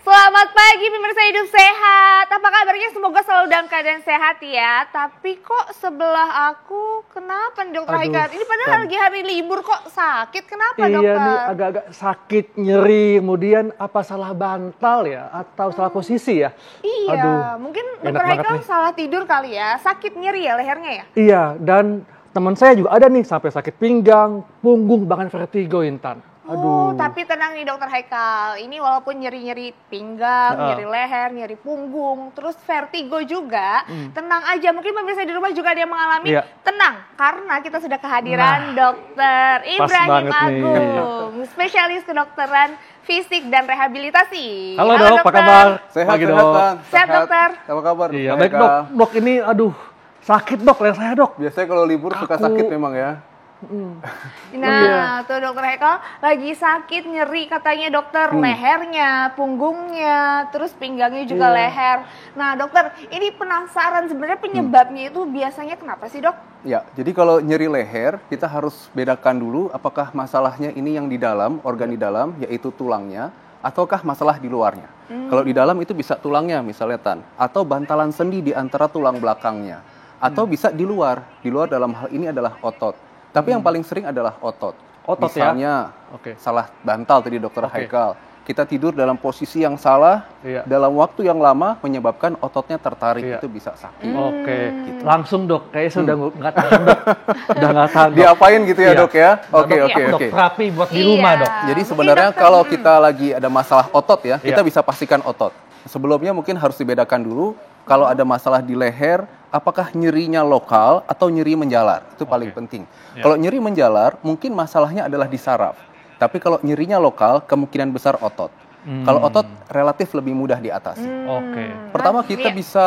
Selamat pagi pemirsa Hidup Sehat. Apa kabarnya? Semoga selalu dalam keadaan sehat ya. Tapi kok sebelah aku kenapa nih Dokter Haikal? Ini padahal lagi hari libur kok sakit. Kenapa dokter? Iya nih agak-agak sakit, nyeri, kemudian apa salah bantal ya? Atau salah posisi ya? Iya, Aduh, mungkin enak Dokter banget Haikal nih. salah tidur kali ya. Sakit nyeri ya lehernya ya? Iya, dan teman saya juga ada nih sampai sakit pinggang, punggung, bahkan vertigo, Intan. Oh, Aduh. tapi tenang nih Dokter Haikal. Ini walaupun nyeri-nyeri pinggang, nyeri leher, nyeri punggung, terus vertigo juga, tenang aja. Mungkin pemirsa di rumah juga ada yang mengalami. Iya. Tenang, karena kita sudah kehadiran Dokter Ibrahim banget nih. Agung, spesialis kedokteran fisik dan rehabilitasi. Halo dok, apa kabar? Sehat, Pagi, sehat, dok. Tan. Sehat, dokter. Apa kabar? Iya, Dok baik Haikal? dok. Dok ini, aduh, sakit dok, leher saya dok. Biasanya kalau libur suka Kaku. sakit memang ya. Nah, tuh Dokter Haikal lagi sakit, nyeri katanya dokter, lehernya, punggungnya, terus pinggangnya juga leher. Nah dokter, ini penasaran sebenarnya penyebabnya itu biasanya kenapa sih dok? Ya, jadi kalau nyeri leher, kita harus bedakan dulu apakah masalahnya ini yang di dalam, organ di dalam, yaitu tulangnya, ataukah masalah di luarnya. Kalau di dalam itu bisa tulangnya misalnya Tan, atau bantalan sendi di antara tulang belakangnya, atau bisa di luar dalam hal ini adalah otot. Tapi yang paling sering adalah otot. Otot ya? Misalnya, Oke. salah bantal tadi Dokter Oke. Haikal. Kita tidur dalam posisi yang salah, Iya. dalam waktu yang lama menyebabkan ototnya tertarik, Iya. itu bisa sakit. Oke, langsung dok, kayaknya sudah nggak tahan dok. Udah nggak tahan dok. Diapain gitu ya Iya. Dok ya? Oke, Dok, oke, dok, oke. terapi buat di Iya. rumah dok. Jadi Mungkin sebenarnya dokter- kalau kita lagi ada masalah otot ya, kita Iya. bisa pastikan otot. Sebelumnya mungkin harus dibedakan dulu, kalau ada masalah di leher, apakah nyerinya lokal atau nyeri menjalar? Itu paling Oke. penting. Ya. Kalau nyeri menjalar, mungkin masalahnya adalah di saraf. Tapi kalau nyerinya lokal, kemungkinan besar otot. Kalau otot relatif lebih mudah diatasi. Oke. Pertama kita Iya. bisa,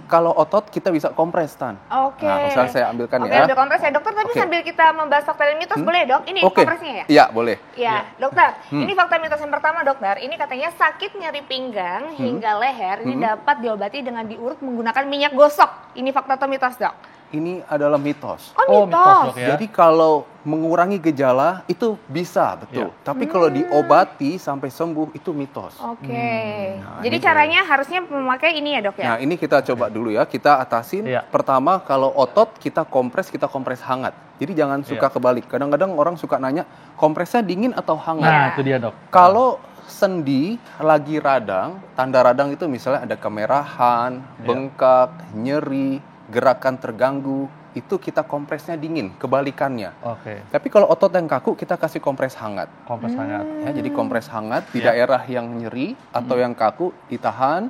kalau otot kita bisa kompres Tan. Oke. Nah, misalnya saya ambilkan Oke, ya. ambil kompres ya dokter, tapi Oke. sambil kita membahas fakta dan mitos boleh dok? Ini Oke. kompresnya ya? Iya, boleh. Ya, dokter. Ini fakta mitos yang pertama, dokter. Ini katanya sakit nyeri pinggang hingga leher ini dapat diobati dengan diurut menggunakan minyak gosok. Ini fakta atau mitos, dok? Ini adalah mitos. Oh, mitos, mitos. dok, ya. Jadi kalau mengurangi gejala itu bisa, betul. Iya. Tapi kalau diobati sampai sembuh itu mitos. Oke. Nah, Jadi ini caranya harusnya memakai ini ya, dok ya? Nah, ini kita coba dulu ya. Kita atasin. Iya. Pertama, kalau otot kita kompres hangat. Jadi jangan suka kebalik. Kadang-kadang orang suka nanya, kompresnya dingin atau hangat? Nah itu dia dok. Kalau sendi lagi radang, tanda radang itu misalnya ada kemerahan, bengkak, nyeri, gerakan terganggu, itu kita kompresnya dingin, kebalikannya. Oke, Tapi kalau otot yang kaku, kita kasih kompres hangat. kompres hangat. Ya, jadi kompres hangat di daerah yang nyeri atau yang kaku ditahan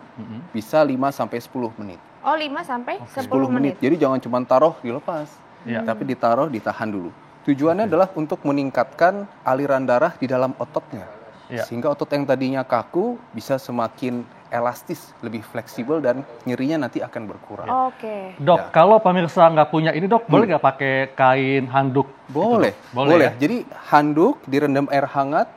bisa 5-10 menit. Oh, 5 sampai 10 10 menit. Jadi jangan cuma taruh dilepas. Iya. Tapi ditaruh, ditahan dulu. Tujuannya adalah untuk meningkatkan aliran darah di dalam ototnya. Iya. Sehingga otot yang tadinya kaku bisa semakin elastis, lebih fleksibel dan nyerinya nanti akan berkurang. Oke. Dok, Ya. kalau pemirsa nggak punya ini dok, boleh nggak pakai kain handuk? Boleh, Gitu, Dok? Boleh. Ya? Jadi handuk direndam air hangat,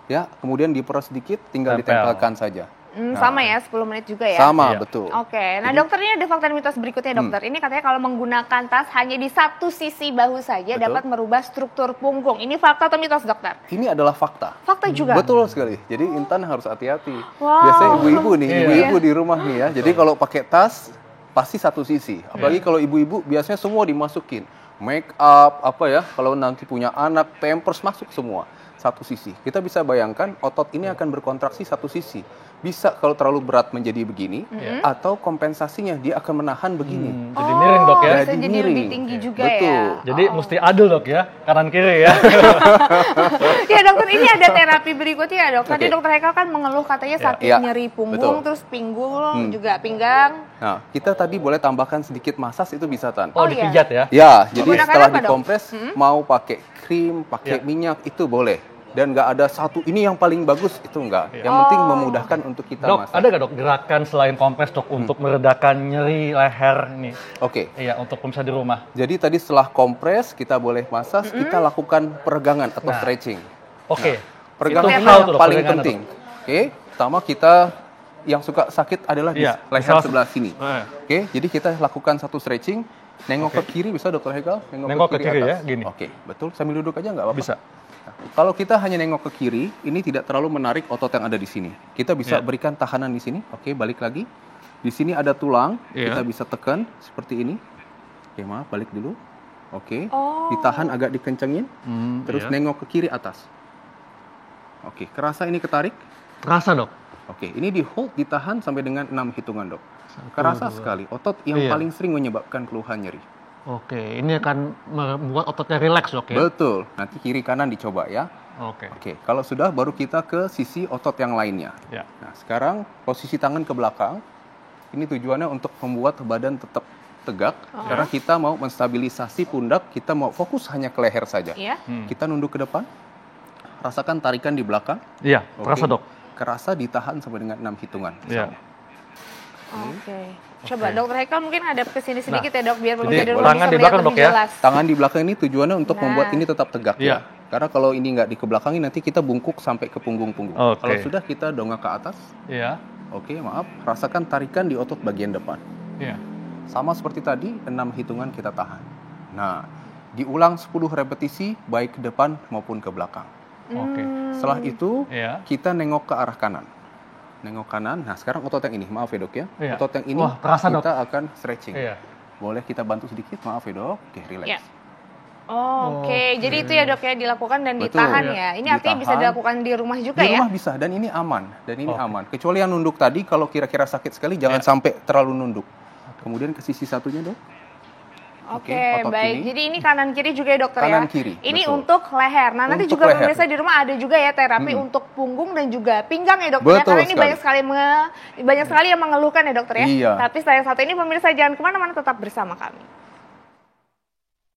ya, kemudian diperas sedikit, tinggal Tempel. ditempelkan saja. Sama ya, 10 menit juga ya? Sama, Iya. betul. Oke, nah dokter ini ada fakta mitos berikutnya dokter. Ini katanya kalau menggunakan tas hanya di satu sisi bahu saja Betul. dapat merubah struktur punggung. Ini fakta atau mitos dokter? Ini adalah fakta. Fakta juga? Betul sekali. Jadi Intan harus hati-hati. Wow. Biasanya ibu-ibu nih, Iya. ibu-ibu di rumah nih ya. Jadi kalau pakai tas pasti satu sisi. Apalagi kalau ibu-ibu biasanya semua dimasukin. Make up, apa ya, kalau nanti punya anak, pampers masuk semua. Satu sisi. Kita bisa bayangkan otot ini akan berkontraksi satu sisi. Bisa kalau terlalu berat menjadi begini, atau kompensasinya dia akan menahan begini. Jadi miring dok ya. Bisa jadi miring. lebih tinggi juga Betul. ya? Jadi mesti adil dok ya, kanan kiri ya. Ya dokter, ini ada terapi berikutnya ya dok. Tadi Oke. dokter Haikal kan mengeluh katanya sakit Iya, nyeri punggung, betul. terus pinggul, juga pinggang. Nah, kita tadi boleh tambahkan sedikit masas itu bisa Tan. Oh, Oh, iya. dipijat ya. Ya, jadi Menggunakan setelah apa, Dok? dikompres, mau pakai krim, pakai Ya. minyak, itu boleh. Dan nggak ada satu, ini yang paling bagus, itu enggak. Ya. Yang penting memudahkan untuk kita Dok, masak. ada nggak dok gerakan selain kompres dok untuk meredakan nyeri leher ini? Oke, Iya, untuk pemirsa di rumah. jadi tadi setelah kompres, kita boleh masas, kita lakukan peregangan atau Nah. stretching. Oke. Peregangan Itu itu how yang tuh, dok, paling peregangan, penting. Oke, pertama kita yang suka sakit adalah di Iya, leher salah- sebelah sini. Eh. Oke, jadi kita lakukan satu stretching. Nengok ke kiri bisa Dokter Haikal? Nengok ke kiri ya, atas. gini. Oke, betul. Sambil duduk aja nggak apa-apa. Bisa. Kalau kita hanya nengok ke kiri, ini tidak terlalu menarik otot yang ada di sini. Kita bisa berikan tahanan di sini. Oke, balik lagi. Di sini ada tulang, kita bisa tekan seperti ini. Oke, maaf, balik dulu. Oke, ditahan agak dikencengin, terus nengok ke kiri atas. Oke, kerasa ini ketarik? Terasa, Dok. Oke, ini di hold, ditahan sampai dengan 6 hitungan, Dok. Kerasa sekali, otot yang paling sering menyebabkan keluhan nyeri. Oke, ini akan membuat ototnya rileks, Dok ya? Betul, nanti kiri kanan dicoba ya. Oke. Oke, kalau sudah baru kita ke sisi otot yang lainnya. Ya. Nah, sekarang posisi tangan ke belakang. Ini tujuannya untuk membuat badan tetap tegak, karena kita mau menstabilisasi pundak, kita mau fokus hanya ke leher saja. Iya. Kita nunduk ke depan, rasakan tarikan di belakang. Iya, Oke. terasa, Dok. Kerasa ditahan sampai dengan 6 hitungan. Iya. Oke. Coba Dokter Haikal mungkin hadap ke sini sedikit ya Dok, biar jadi pemirsa di rumah tangan bisa di melihat belakang, lebih Dok, ya. jelas. Tangan di belakang ini tujuannya untuk membuat ini tetap tegak Iya. ya. Karena kalau ini nggak dikebelakangi nanti kita bungkuk sampai ke punggung-punggung. Oke. Kalau sudah kita dongak ke atas. Iya. Oke, maaf. Rasakan tarikan di otot bagian depan. Iya. Sama seperti tadi, 6 hitungan kita tahan. Nah, diulang 10 repetisi baik ke depan maupun ke belakang. Oke. Setelah itu, Iya. kita nengok ke arah kanan. Nengok kanan. Nah, sekarang otot yang ini, maaf ya, Dok ya. Iya. Otot yang ini Wah, terasa, Dok. kita akan stretching. Iya. Boleh kita bantu sedikit, maaf ya, Dok. Oke, relax. Iya. Oke, jadi itu ya Dok ya dilakukan dan Betul. ditahan ya. Ini artinya bisa Ditahan. dilakukan di rumah juga Di ya. rumah bisa, dan ini aman. Kecuali yang nunduk tadi, kalau kira-kira sakit sekali, jangan sampai terlalu nunduk. Kemudian ke sisi satunya, Dok. Oke, otot baik. ini. Jadi ini kanan kiri juga ya Dokter Kanan ya. kiri, Ini betul. untuk leher. Nah, nanti Untuk juga leher. pemirsa di rumah ada juga ya terapi untuk punggung dan juga pinggang ya Dokter ya. Betul Karena ini sekali. banyak sekali yang mengeluhkan ya Dokter ya. Iya. Tapi sayang satu ini pemirsa jangan kemana-mana, tetap bersama kami.